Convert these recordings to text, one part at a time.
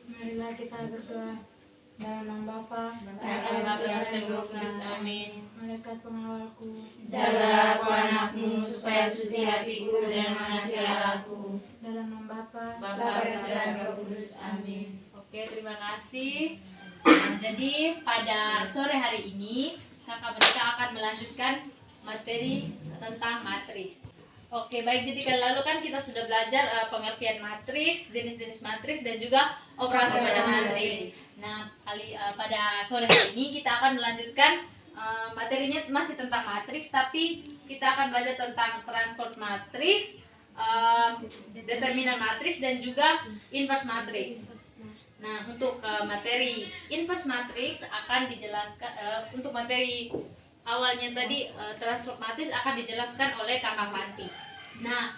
Marilah kita berdoa. Dalam nama Bapa dan Anak dan Roh Kudus. Amin. Malaikat pengawalku, Jagalah aku anakmu supaya suci hatiku dan mengasihi Allahku. dalam nama Bapa Bapa dan Roh Kudus. Amin. Oke, terima kasih. Nah, jadi pada sore hari ini kakak mereka akan melanjutkan materi tentang matriks. Oke, baik. Jadi kali lalu kan kita sudah belajar pengertian matriks, jenis-jenis matriks dan juga operasi pada matriks. Nah, pada sore hari ini kita akan melanjutkan materinya masih tentang matriks, tapi kita akan belajar tentang transport matriks, determinan matriks dan juga inverse matriks. Nah, untuk materi inverse matriks akan dijelaskan untuk materi awalnya tadi transport matriks akan dijelaskan oleh Kakak Fanti. Nah,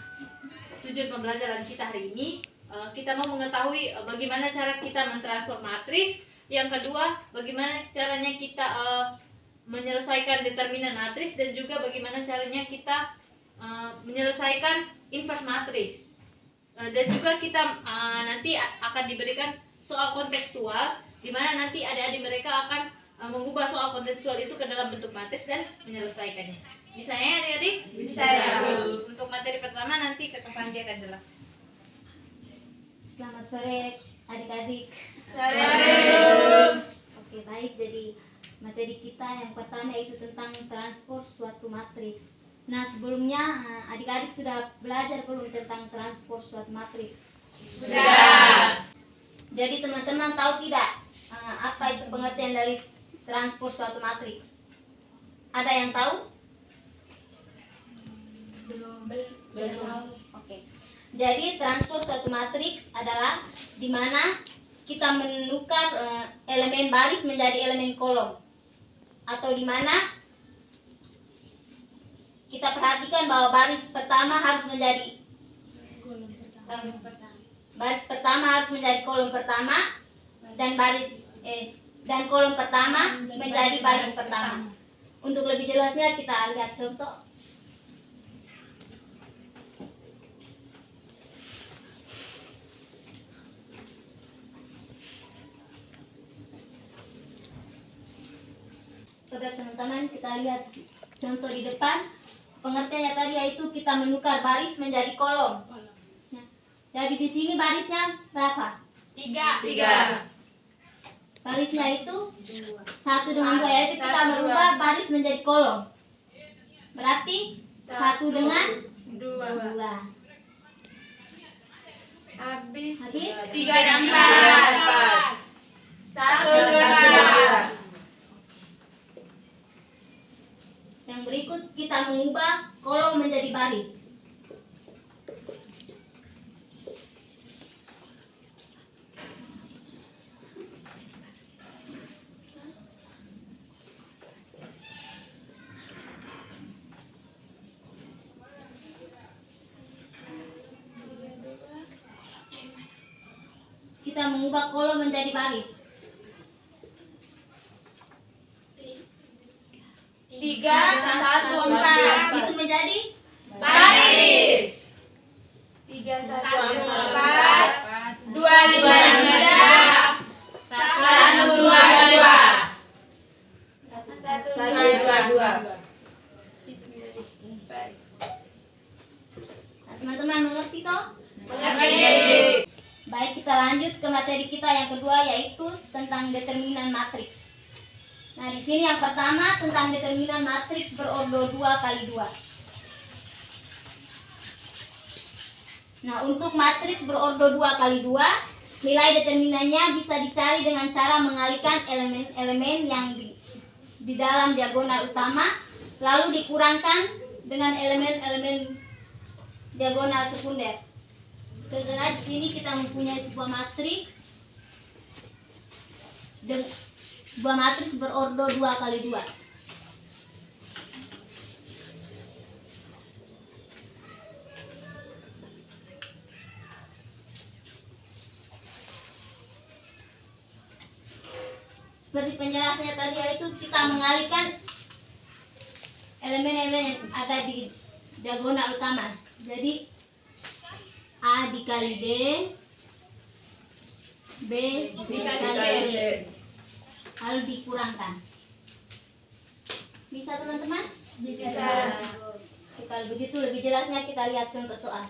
tujuan pembelajaran kita hari ini kita mau mengetahui bagaimana cara kita mentransform matriks. Yang kedua, bagaimana caranya kita menyelesaikan determinan matriks dan juga bagaimana caranya kita menyelesaikan inverse matriks. Dan juga kita nanti akan diberikan soal kontekstual di mana nanti adik-adik mereka akan mengubah soal kontekstual itu ke dalam bentuk matriks dan menyelesaikannya. Bisa ya adik-adik? Bisa ya. Untuk materi pertama nanti Kakak Fanti akan jelaskan. Selamat sore adik-adik. Sore. Oke, baik. Jadi materi kita yang pertama itu tentang transport suatu matriks. Nah, sebelumnya adik-adik sudah belajar belum tentang transport suatu matriks? Sudah. Jadi teman-teman tahu tidak apa itu pengertian dari transport suatu matriks? Ada yang tahu? belum. Oke. Jadi transport suatu matriks adalah di mana kita menukar elemen baris menjadi elemen kolom, atau di mana kita perhatikan bahwa baris pertama harus menjadi kolom pertama dan kolom pertama menjadi baris pertama. Untuk lebih jelasnya kita lihat contoh. Coba teman-teman kita lihat contoh di depan. Pengertiannya tadi yaitu kita menukar baris menjadi kolom. Nah, jadi di sini barisnya berapa? 3. Barisnya itu 1 dengan 2, yaitu kita merubah baris menjadi kolom. Berarti 1 dengan 2. Habis 3 dan 4. 1, 2. Yang berikut kita mengubah kolom menjadi baris. Kita mengubah kolom menjadi baris. 3, 1, 4. Itu menjadi Baris. 3, 1, 2, 5, 3. 1, 2, 2. 1, 2, 2. teman-teman mengerti toh? Mengerti. Baik, kita lanjut ke materi kita yang kedua yaitu tentang determinan matriks. Nah, di sini yang pertama tentang determinan matriks berordo 2x2. Nah, untuk matriks berordo 2x2, nilai determinannya bisa dicari dengan cara mengalihkan elemen-elemen yang di dalam diagonal utama, lalu dikurangkan dengan elemen-elemen diagonal sekunder. Contohnya di sini kita mempunyai sebuah matriks berordo 2x2. Seperti penjelasannya tadi yaitu kita mengalihkan elemen-elemen yang ada di diagonal utama. Jadi A dikali D B dikali dikali C. C. Lalu dikurangkan. Bisa teman-teman? Bisa. Kalau begitu lebih jelasnya kita lihat contoh soal.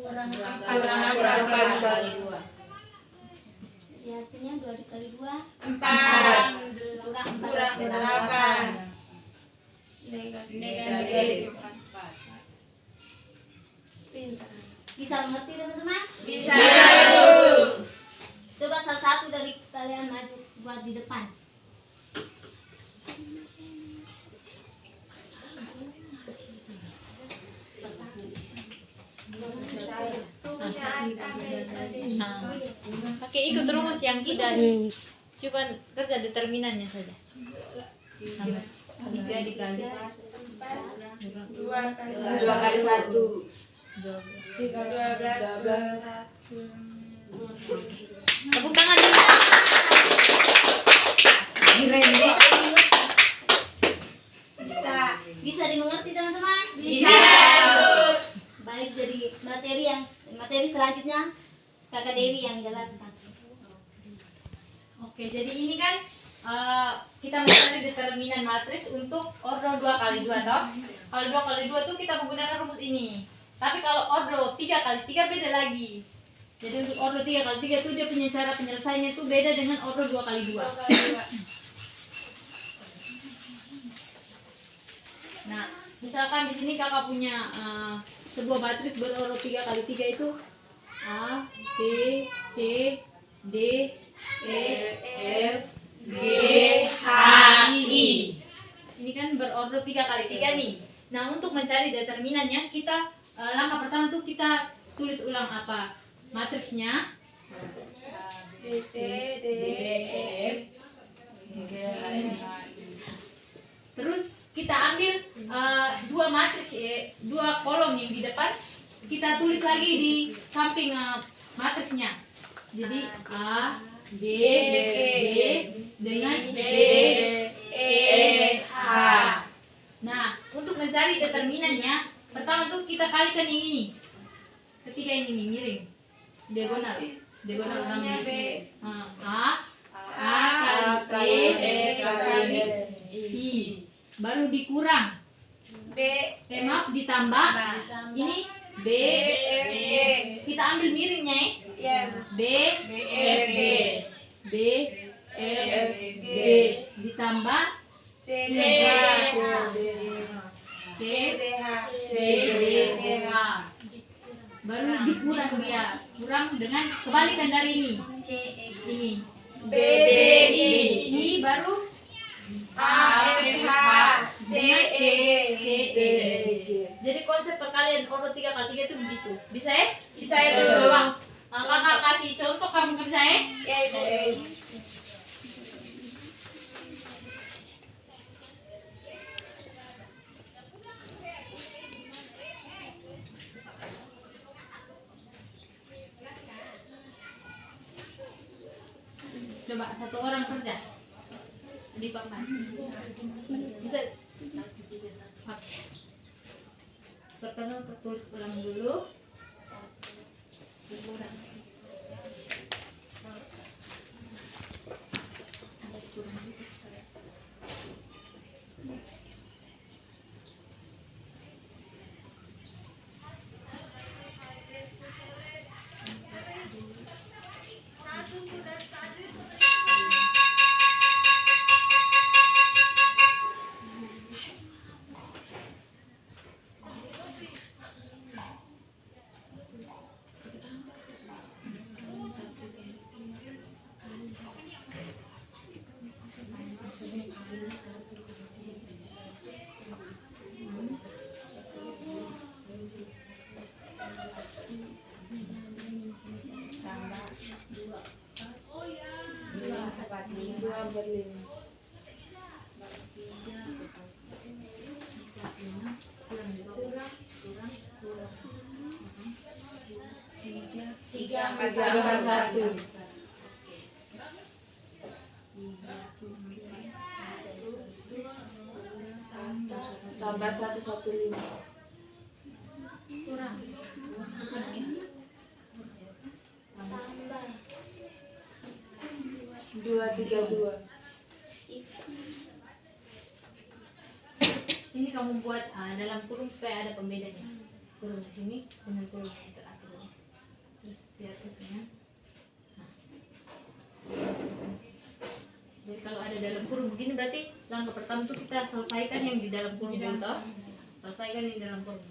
Kurang kali 2. Ya, hasilnya 2 dikali 2 4 kurang 4 kurang 8 negatif 4. Pintar. Bisa mengerti teman-teman? Bisa. Coba salah satu dari kalian maju buat di depan. Rumusnya ada tadi. Pakai ikut rumus yang sudah. Coba kerja determinannya saja. Sama 3 dikali 2 kali 2 kali 1. 12 Tepuk tangan dulu. bisa. Bisa dimengerti teman-teman? Bisa. Baik, jadi materi selanjutnya Kakak Dewi yang jelaskan. Oke, jadi ini kan kita mencari determinan matriks untuk ordo 2 kali 2 toh. Kalau 2 kali 2 tuh kita menggunakan rumus ini. Tapi kalau ordo 3 kali 3 beda lagi. Jadi untuk ordo 3 kali 3 itu dia punya cara penyelesaiannya itu beda dengan ordo 2 kali 2. Nah, misalkan di sini kakak punya sebuah matriks berordo 3 kali 3 itu A, B, C, D, E, F, G, H, I. Ini kan berordo 3 kali 3 nih. Nah, untuk mencari determinannya kita langkah pertama tuh kita tulis ulang apa matriksnya. B, C, D, E, F, G, H, I. Terus kita ambil dua matriks, dua kolom yang di depan kita tulis lagi di samping matriksnya. Jadi A, B, D dengan B, E, H. Nah, untuk mencari determinannya, pertama tuh kita kalikan yang ini. Ketika ini nih miring, diagonal Kolomnya B. A kali B, E kali I. Baru dikurang. Maaf ditambah. Ini B, F, G. kita ambil miringnya ya. B, F, G. B, F, G. Ditambah C, C, D, H. C, D, H. C, D, H. Baru dikurang dia. Kurang dengan kebalikan dari ini. Ini. B, D, I. Ini baru A, F, H. C, E, C, E. Jadi konsep perkalian ordo 3 kali 3 itu begitu. Bisa ya? Bisa itu. Doang. Kakak kasih contoh kamu kerja ya? Ya, Ibu. Coba satu orang kerja. Di papan. Bisa. Oke. Pertama kita tulis ulang dulu. 341. Tambah 115. Kurang. 232. Ini kamu buat dalam kurung supaya ada pembedanya. Kurung di sini dengan kurung yang terakhir. Terus di atasnya. Nah. Jadi kalau ada dalam kurung begini berarti langkah pertama tuh kita selesaikan yang di dalam kurung dulu toh. Selesaikan yang di dalam kurung.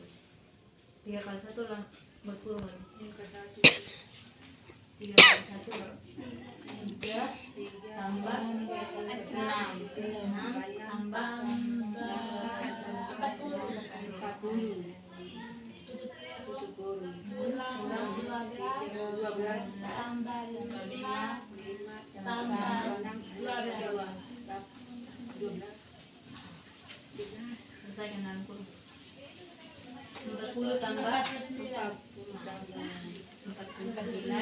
3 kali 1 lah berkurung lagi. 3 kali 1 3 tambah 6 tambah 12. selesaikan dalam kurung. 40 tambah 49 kurang 49.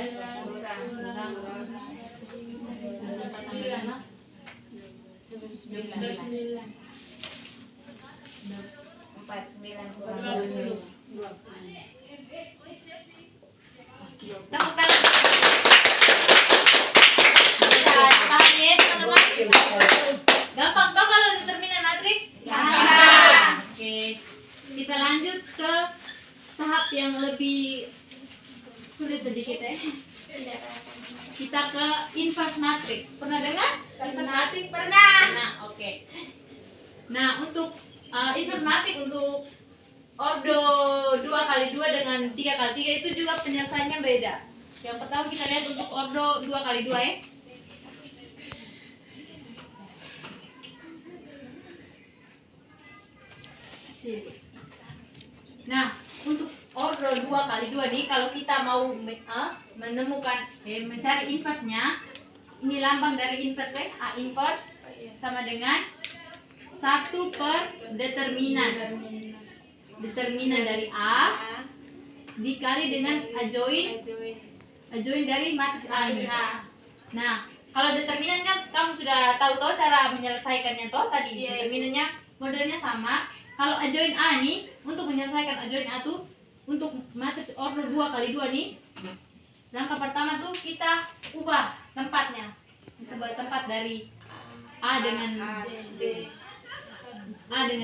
Tepuk tangan. Paham ya teman-teman? Gampang toh kalau determinan matriks? Gampang. Oke. Kita lanjut ke tahap yang lebih sulit sedikit ya. Kita ke inverse matrix. Pernah dengar? Inverse matrix? Pernah. Nah, oke. Nah, untuk inverse matrix untuk ordo 2x2 dengan 3x3 itu juga penyelesaiannya beda. Yang pertama kita lihat untuk ordo 2x2 ya. Nah, untuk ordo 2x2 nih kalau kita mau menemukan mencari inverse-nya, ini lambang dari inverse ya. A inverse sama dengan 1 per determinan. Determinan dari A dikali dengan adjoint dari matriks A ini. Nah, kalau determinan kan kamu sudah tahu cara menyelesaikannya toh tadi. Determinannya modelnya sama. Kalau adjoint A nih, untuk menyelesaikan adjoint A tuh untuk matriks order 2x2 nih, langkah pertama tuh kita ubah tempatnya. Kita ubah tempat dari A dengan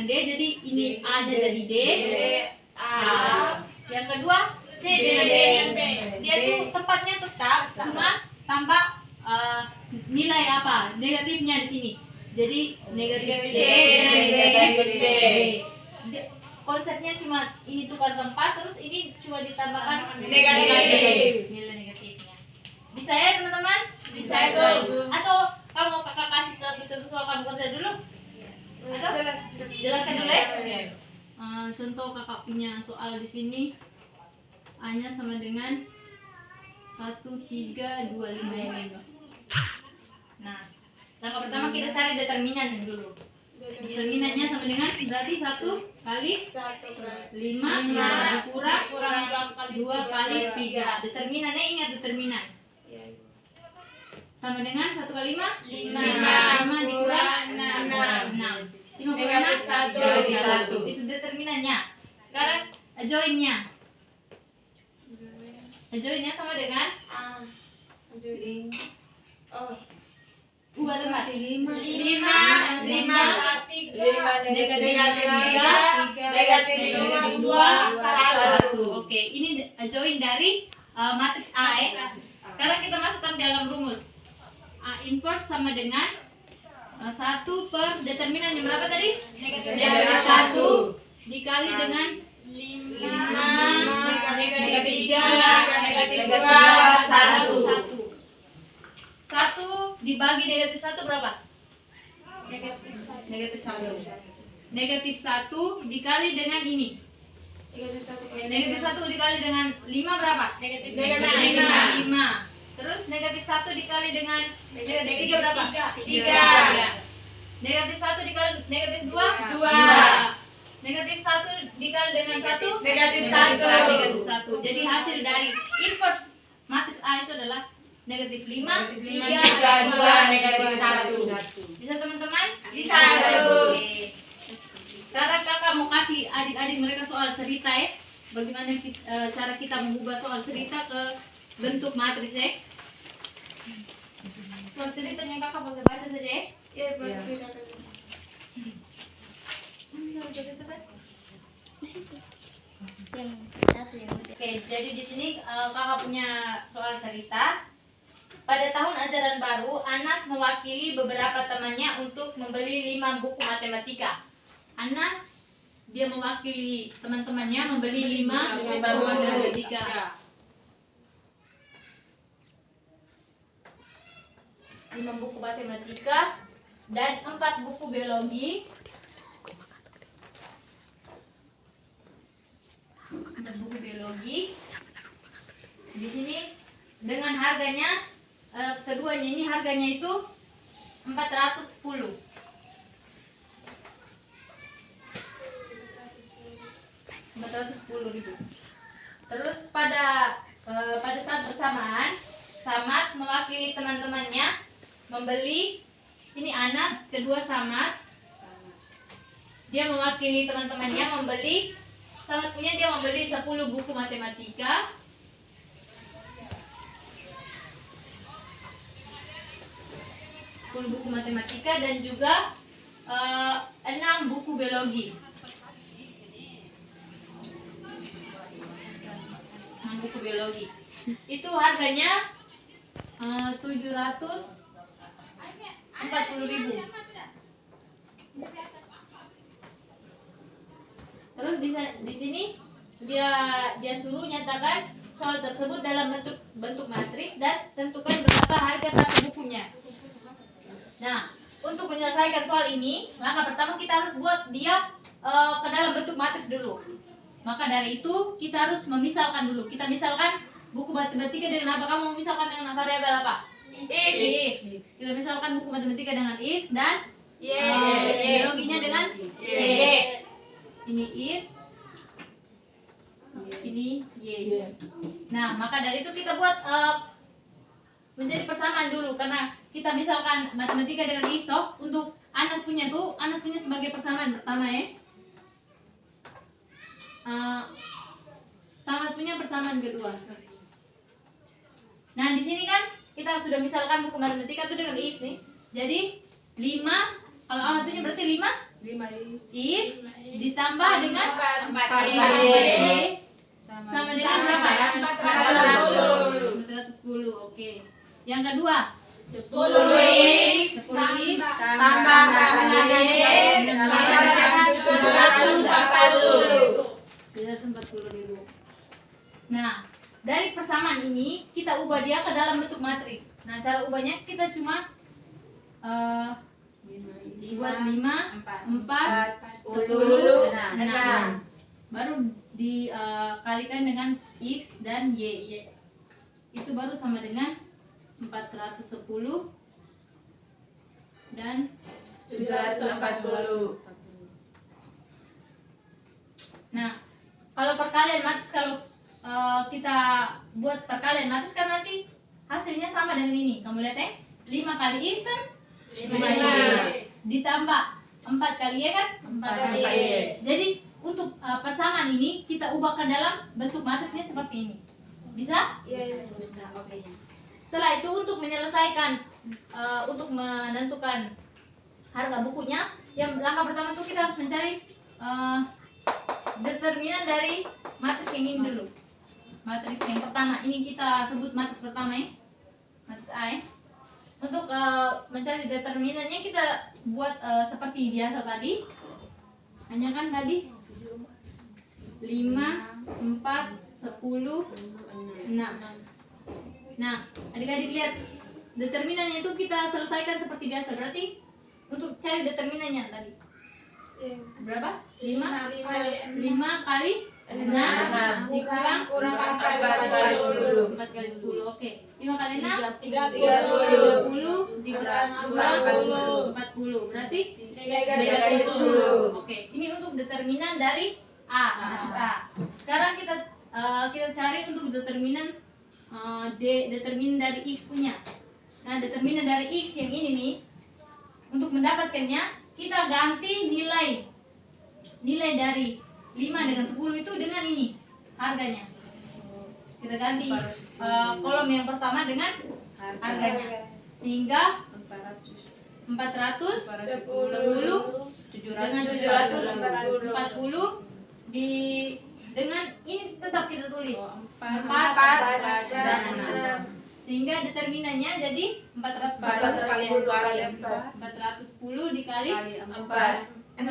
D, jadi ini A-nya jadi D, A. Yang kedua C dengan B. Dia tuh tempatnya tetap, cuma tambah nilai apa? Negatifnya di sini. Jadi negatif C dengan negatif B. Konsepnya cuma ini tukar tempat, terus ini cuma ditambahkan negatif. Nilai negatifnya. Bisa ya teman-teman? Bisa ya. Atau kamu kakak kasih satu contoh soal kamu kerja dulu? Atau jelaskan dulu ya. Contoh kakak punya soal di sini. A-nya sama dengan 1325 ini. Nah, langkah pertama kita cari determinan dulu. Determinannya sama dengan berarti 1 kali 5 kurang 2 kali 3. Determinannya ingat determinan. Sama dengan 1 kali 5 5 dikurang 6. 56 1. Itu determinannya. Sekarang adjoint-nya. Adjoint-nya sama dengan ubah tempat 5 negatif 2 1. Oke, ini adjoint dari matriks A ya. Sekarang kita masukkan dalam rumus. A inverse sama dengan 1 per determinannya berapa tadi? Negatif 1 dikali dengan 5 negatif 3 negatif 2 1. 1 dibagi negatif 1 berapa? Negatif 1. Negatif 1 dikali dengan ini. Negatif 1 dikali dengan 5 berapa? Negatif 5. Terus negatif 1 dikali dengan negatif 3 berapa? 3. Negatif 1 dikali negatif 2 2. Negatif 1 dikali dengan 1 negatif 1. Jadi hasil dari inverse Matris A itu adalah negatif 5, 3, 2, negatif 1. Bisa teman-teman? Bisa, Bu. Oke. Sekarang kakak mau kasih adik-adik mereka soal cerita ya. Bagaimana cara kita mengubah soal cerita ke bentuk matris ya. Soal ceritanya kakak boleh baca saja ya. Iya, Bu. Oke, jadi di sini kakak punya soal cerita. Pada tahun ajaran baru, Anas mewakili beberapa temannya untuk membeli 5 buku matematika. Anas dia mewakili teman-temannya membeli 5 buku matematika. 5 buku matematika dan 4 buku biologi. 4 buku biologi. Di sini dengan harganya keduanya ini harganya itu 410. 410.000. Terus pada saat bersamaan Samad mewakili teman-temannya membeli, ini Anas, kedua Samad. Dia mewakili teman-temannya membeli, Samad punya dia membeli 10 buku matematika. 10 buku matematika dan juga 6 buku biologi. 6 buku biologi. Itu harganya 740.000. Terus di sini dia suruh nyatakan soal tersebut dalam bentuk matris dan tentukan berapa harga satu bukunya. Nah, untuk menyelesaikan soal ini, langkah pertama kita harus buat dia ke dalam bentuk matris dulu. Maka dari itu kita harus memisalkan dulu. Kita misalkan buku matematika dengan apa? Kamu misalkan dengan variabel apa? X. Kita misalkan buku matematika dengan X dan biologinya dengan Y. Ini X, ini Y. Nah, maka dari itu kita buat menjadi persamaan dulu, karena kita misalkan matematika dengan X toh, untuk Anas punya sebagai persamaan pertama ya. Samad punya persamaan kedua. Nah, di sini kan kita sudah misalkan buku matematika itu dengan X nih. Jadi 5, kalau Ahmad punya berarti 5 X ditambah dengan 4Y sama dengan berapa? 410. Oke. Yang kedua 10X tambah 4X dengan 740.000. Nah, dari persamaan ini kita ubah dia ke dalam bentuk matris. Nah, cara ubahnya kita cuma buat 5, 4, 10, 6. Baru dikalikan dengan X dan Y. Itu baru sama dengan 410 dan 740. Nah, kalau perkalian matris, kalau kita buat perkalian matris kan nanti hasilnya sama dengan ini. Kamu lihat ya, 5 kali X kan 5 ditambah 4 kali Y kan 4 kali Y. Jadi untuk persamaan ini kita ubah ke dalam bentuk matrisnya seperti ini. Bisa? Iya. Bisa. Oke. Setelah itu untuk menyelesaikan untuk menentukan harga bukunya, yang langkah pertama itu kita harus mencari determinan dari matris yang ini dulu. Matris yang pertama, ini kita sebut matris pertama ya, matris A ya. Untuk mencari determinannya kita buat seperti biasa tadi. Hanya kan tadi 5, 4, 10, 6. Nah, adik-adik lihat determinannya itu kita selesaikan seperti biasa. Berarti untuk cari determinannya tadi berapa? 5 kali 6 dikurang 4 kali 10. 4 kali 10. Oke. 5 kali 6 30 dikurang 40. Berarti 30. Oke. Ini untuk determinan dari A, matris A. Sekarang kita cari untuk determinan determinan dari X punya. Nah, determinan dari X yang ini nih, untuk mendapatkannya kita ganti nilai dari 5 dengan 10 itu dengan ini harganya. Kita ganti kolom yang pertama dengan harganya, sehingga 410 dengan 740 dengan ini tetap kita tulis 4 dan 6, sehingga determinannya jadi 410 dikali 4, 6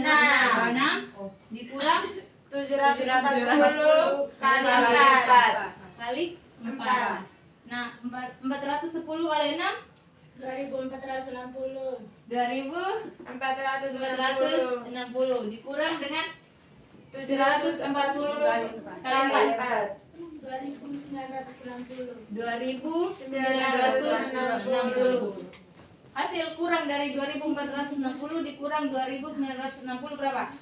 dikurang 740 kali 4 kali 4. Nah, 410 kali 6 2460 2460 dikurang dengan 740 kali 4 2960. 2960. Hasil kurang dari 2460 dikurang 2960 berapa?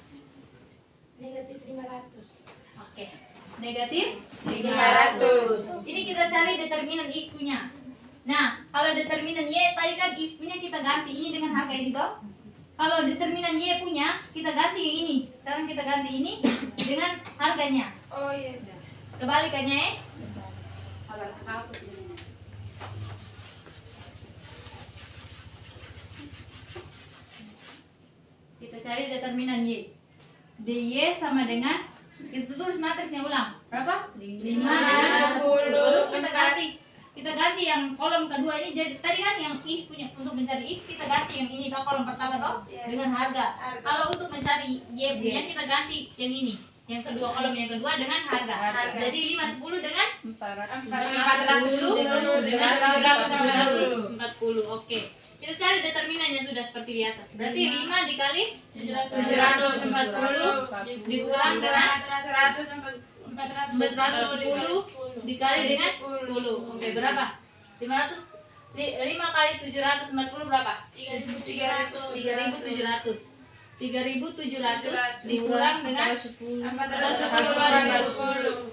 Negatif 500. Oke. Negatif 500. Ini kita cari determinan X punya. Nah, kalau determinan Y tadi kan X punya kita ganti ini dengan harga ini toh. Kalau determinan Y punya kita ganti yang ini. Sekarang kita ganti ini dengan harganya. Oh iya. Kebalikannya ya. Hapus ini. Kita cari determinan Y. DY sama dengan, kita tulis matriksnya ulang. Berapa? 5 dengan 10. Terus kita ganti yang kolom kedua ini. Jadi tadi kan yang X punya, untuk mencari X kita ganti yang ini toh, kolom pertama toh, dengan harga. Kalau untuk mencari Y punya kita ganti yang ini. Yang kedua, kolom yang kedua dengan harga. Jadi 510 dengan 410 dengan 740. Oke. Kita cari determinannya sudah seperti biasa. Berarti 5 dikali 740 dikurang dengan 410 dikali dengan 10. Oke, berapa? 500. 5 kali 740 berapa? 3.700. 3.700 dikurang dengan 410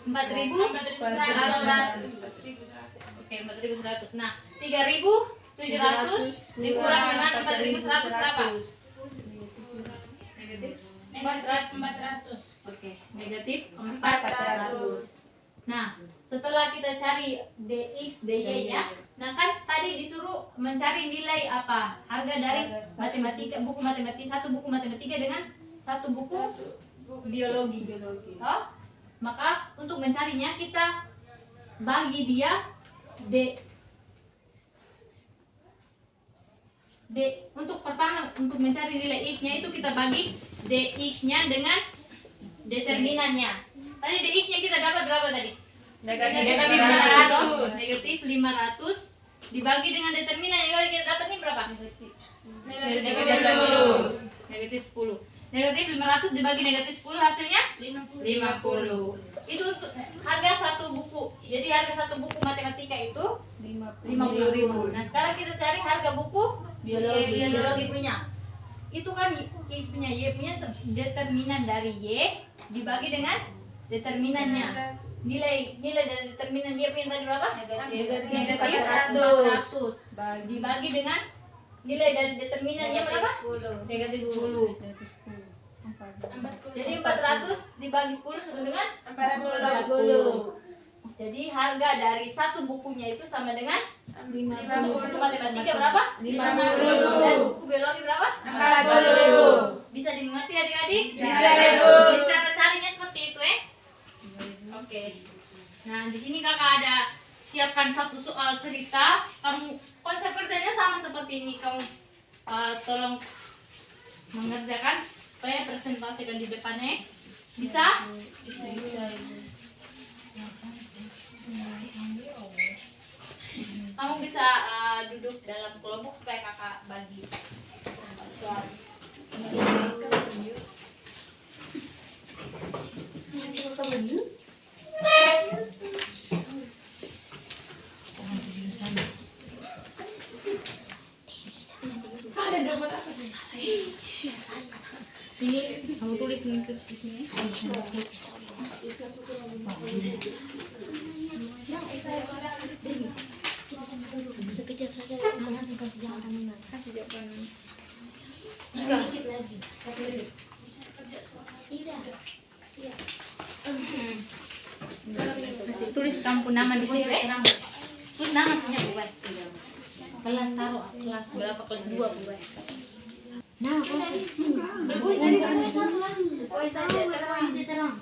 4.100. Oke, 4.100. Nah, 3.700 dikurang dengan 4.100 berapa? Negatif 400. Oke, negatif 400. Nah, setelah kita cari dx dy nya, nah kan tadi disuruh mencari nilai apa? Harga dari matematika, buku matematika, satu buku matematika dengan satu buku biologi. Oh? Maka untuk mencarinya kita bagi dia untuk pertama untuk mencari nilai x-nya itu kita bagi dx-nya dengan determinannya. Tadi dx-nya kita dapat berapa tadi? Negatif 500. Negatif 500 dibagi dengan determinan yang tadi kita dapat ini berapa? Negatif 10. Negatif 10. Negatif 500 dibagi negatif 10 hasilnya 50. Itu untuk harga satu buku. Jadi harga satu buku matematika itu 50.000. Nah, sekarang kita cari harga buku biologi punya. Itu kan X punya, Y punya determinan dari Y dibagi dengan determinannya. Nilai dari determinan Y punya tadi berapa? Negatif 400 dibagi dengan nilai dari determinannya berapa? Negatif 10. Jadi 400 dibagi 10 sama dengan 40. Jadi harga dari satu bukunya itu sama dengan 50. Untuk buku matematika berapa? 50. Dan buku biologi berapa? 40. Bisa dimengerti adik-adik? Bisa, Ibu. Cara carinya seperti itu Oke. Nah, di sini kakak ada siapkan satu soal cerita. Kamu konsep kerjanya sama seperti ini. Kamu tolong mengerjakan supaya presentasikan di depannya. Bisa? Bisa. Kamu bisa duduk dalam kelompok supaya kakak bagi soal. Ini kamu tulis di sini. Sekejap saja, langsung kasih jawaban. Kasih jawaban. Dikit lagi. 1 menit. Tidak. Iya. Tulis kamu nama di sini. Tulis nama saja buat. Kelas taruh kelas berapa, kelas 2 buat. Nah, terang.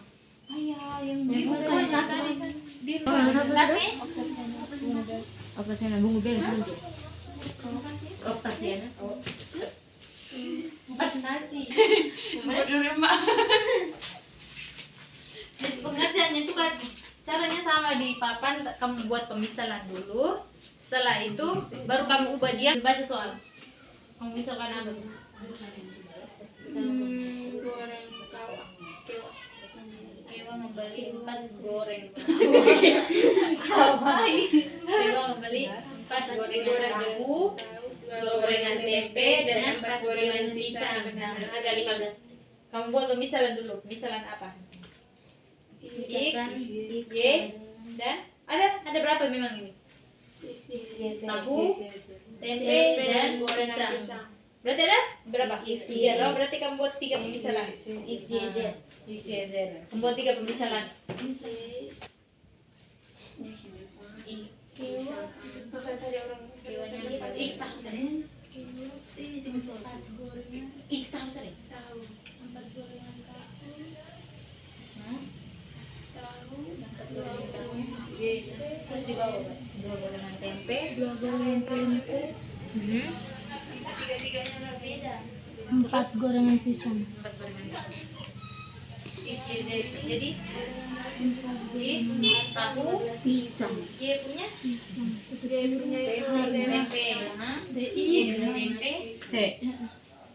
Ayah yang biru Bukan, satu satu. biru. Kasih. Apa saya nabung beres nanti? Kasih. Presentasi. Jadi pengerjaannya itu kan caranya sama di papan, kamu buat pemisalan dulu. Setelah itu baru kamu ubah dia baca soal. Kamu misalkan apa? Goreng kewa. Kewa membeli 4 goreng. Kewa membeli 4 gorengan tahu, 2 gorengan tempe dengan 4 gorengan pisang dengan harga 15. Kamu buat pemisalan dulu. Pemisalan apa? X, Y, dan ada berapa memang ini? Tahu, tempe, dan pisang. Berarti ada berapa? X, Y. 3. Oh, berarti kamu buat 3 pemisalan. X, Y, Z. X, Y, Z. Kamu buat 3 pemisalan. X tahu tadi. X tahu tadi. Terus di bawah 2 gorengan tempe, 2 gorengan tempe. 4 gorengan pisang. 4 gorengan pisang. X, Y, Z. Jadi X tahu, Pisang. Y punya Tempe. tempe, X tempe,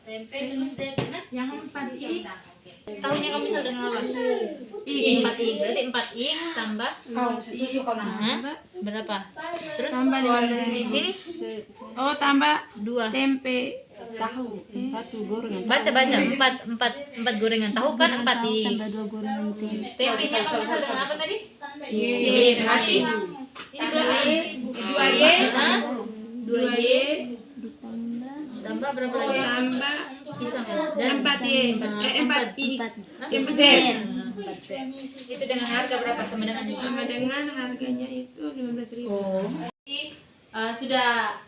tempe terus Z nah Yang 4X. tahunya kamu misal dengan apa? 4X, berarti 4X tambah berapa? Terus Tambah 15.000. pilih Oh, tambah 2. tempe. Tahu 1 gorengan. Baca 4 gorengan tahu kan 4X. Tambah 2 gorengan tempe. Tempenya kamu misal dengan apa tadi? Y. Berarti ini berapa? 2Y. Hah? 2Y Ditambah tambah berapa lagi? Tambah Pisang dan 4Y. 4X. Yang Z. 4Z. Itu dengan harga berapa sama dengan ini? Sama dengan harganya itu 15.000. Sudah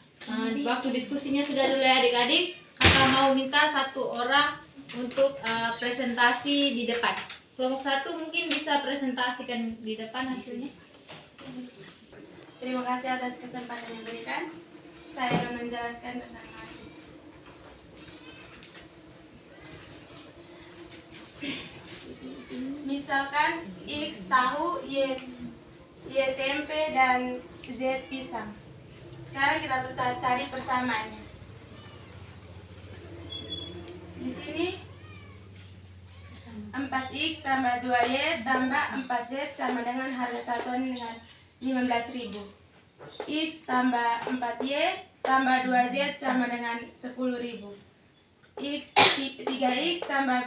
waktu diskusinya sudah dulu ya adik-adik. Kakak mau minta 1 orang untuk presentasi di depan. Kelompok 1 mungkin bisa presentasikan di depan hasilnya. Terima kasih atas kesempatan yang diberikan. Saya akan menjelaskan tentang matris. Misalkan X tahu, Y tempe, dan Z pisang. Sekarang kita cari persamaannya. Di sini 4X tambah 2Y tambah 4Z sama dengan harga satuan dengan 15.000. X tambah 4Y tambah 2Z sama dengan 10.000. X 3X tambah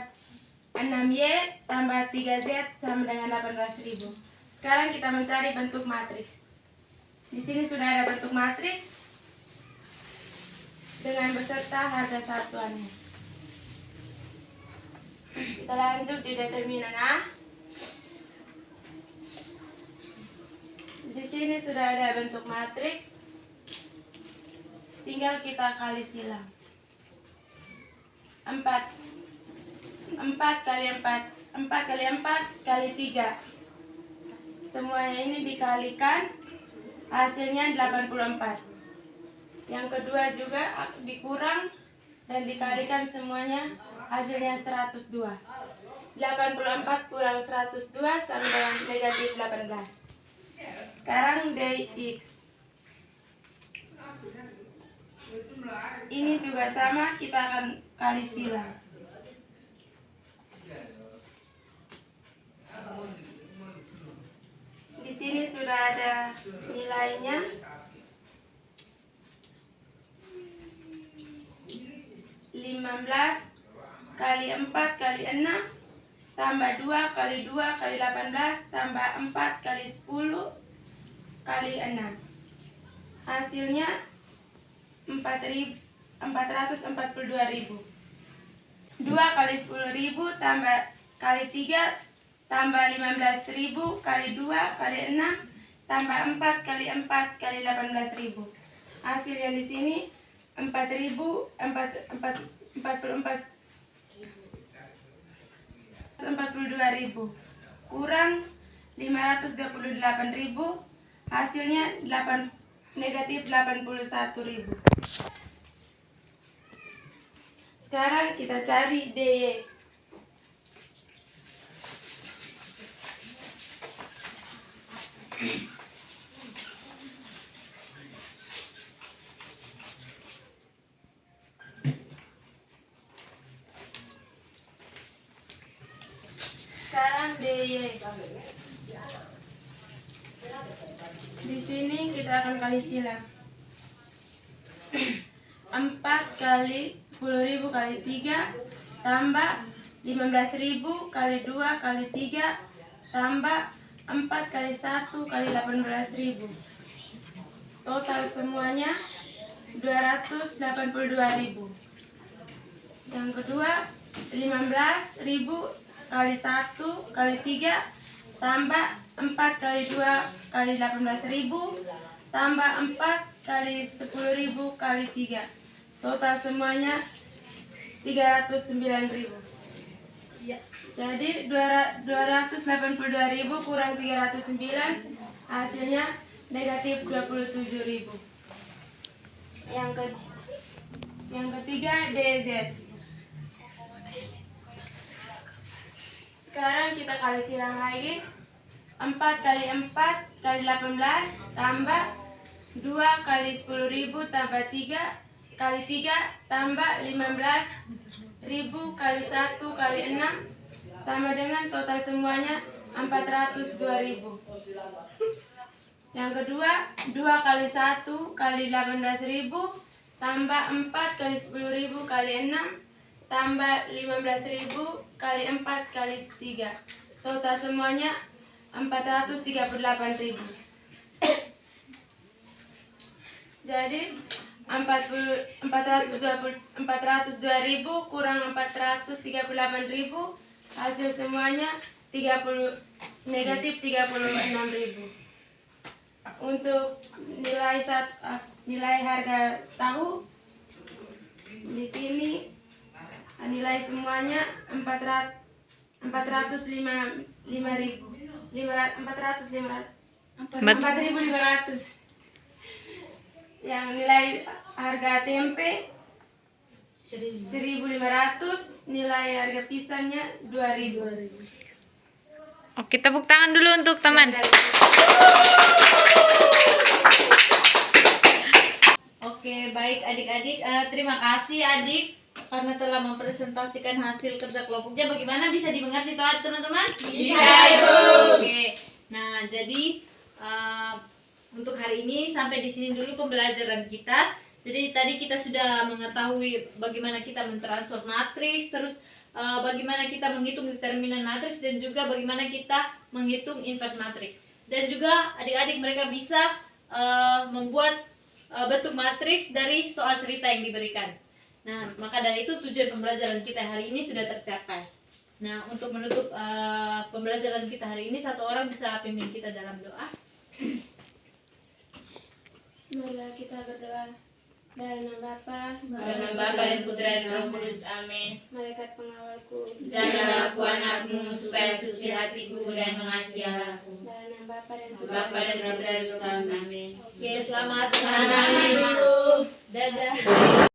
6Y tambah 3Z sama dengan 18.000. Sekarang kita mencari bentuk matriks. Di sini sudah ada bentuk matriks dengan beserta harga satuannya. Kita lanjut di determinan A. Di sini sudah ada bentuk matriks. Tinggal kita kali silang. 4 kali 4 kali 4 kali 3. Semuanya ini dikalikan, hasilnya 84. Yang kedua juga dikurang dan dikalikan semuanya, hasilnya 102. 84 kurang 102 sama dengan negatif 18. Sekarang dx. Ini juga sama, kita akan kali silang. Di sini sudah ada nilainya. 15 kali 4 kali 6 tambah 2 kali 2 kali 18 tambah 4 kali 10 kali 6. Hasilnya 442.000. 2 kali 10.000 tambah kali 3 tambah 15.000 kali 2 kali 6 tambah 4 kali 4 kali 18.000. Hasil yang di sini 42.000 kurang 528.000, hasilnya negatif 81.000. Sekarang kita cari DY. Sekarang DY. Di sini kita akan kali silang. 4 kali 10.000 kali 3 tambah 15.000 kali 2 kali 3 tambah 4 kali 1 kali 18.000. Total semuanya 282.000. Yang kedua 15.000 kali 1 kali 3 tambah 4 kali 2 kali 18.000 tambah 4 kali 10.000 kali 3. Total semuanya 309.000. Jadi 282.000 kurang 309, hasilnya negatif 27.000. Yang ketiga DZ. Sekarang kita kali silang lagi. 4 kali 4 kali 18 tambah 2 kali 10.000 tambah 3 kali 3 tambah 15.000 kali 1 kali 6 sama dengan total semuanya 402.000. Yang kedua 2 kali 1 kali 18.000 tambah 4 kali 10.000 kali 6 tambah 15.000 kali 4 kali 3. Total semuanya 438.000. Jadi 402.000 kurang 438.000, hasil semuanya negatif 36.000. Untuk nilai harga tahu di sini nilai semuanya 4.500. Yang nilai harga tempe 1.500, nilai harga pisangnya 2.000. Oke, tepuk tangan dulu untuk teman. Oke, baik adik-adik. Terima kasih adik karena telah mempresentasikan hasil kerja kelompoknya. Bagaimana, bisa dimengerti toh teman-teman? Bisa, Ibu. Oke. Nah, jadi untuk hari ini sampai di sini dulu pembelajaran kita. Jadi tadi kita sudah mengetahui bagaimana kita mentransfer matriks, terus bagaimana kita menghitung determinan matriks, dan juga bagaimana kita menghitung inverse matriks. Dan juga adik-adik mereka bisa membuat bentuk matriks dari soal cerita yang diberikan. Nah, maka dari itu tujuan pembelajaran kita hari ini sudah tercapai. Nah, untuk menutup pembelajaran kita hari ini, satu orang bisa pimpin kita dalam doa. Marilah kita berdoa. Dalam nama Bapa, Dalam Bapa dan Putra dan Roh Kudus. Amin. malaikat pengawalku. Jagalah aku anakmu supaya suci hatiku dan mengasihi Allahku. Dalam nama Bapa dan Bapa dan Putra dan Roh Kudus. Amin. Oke, selamat Selamat hari. Dadah.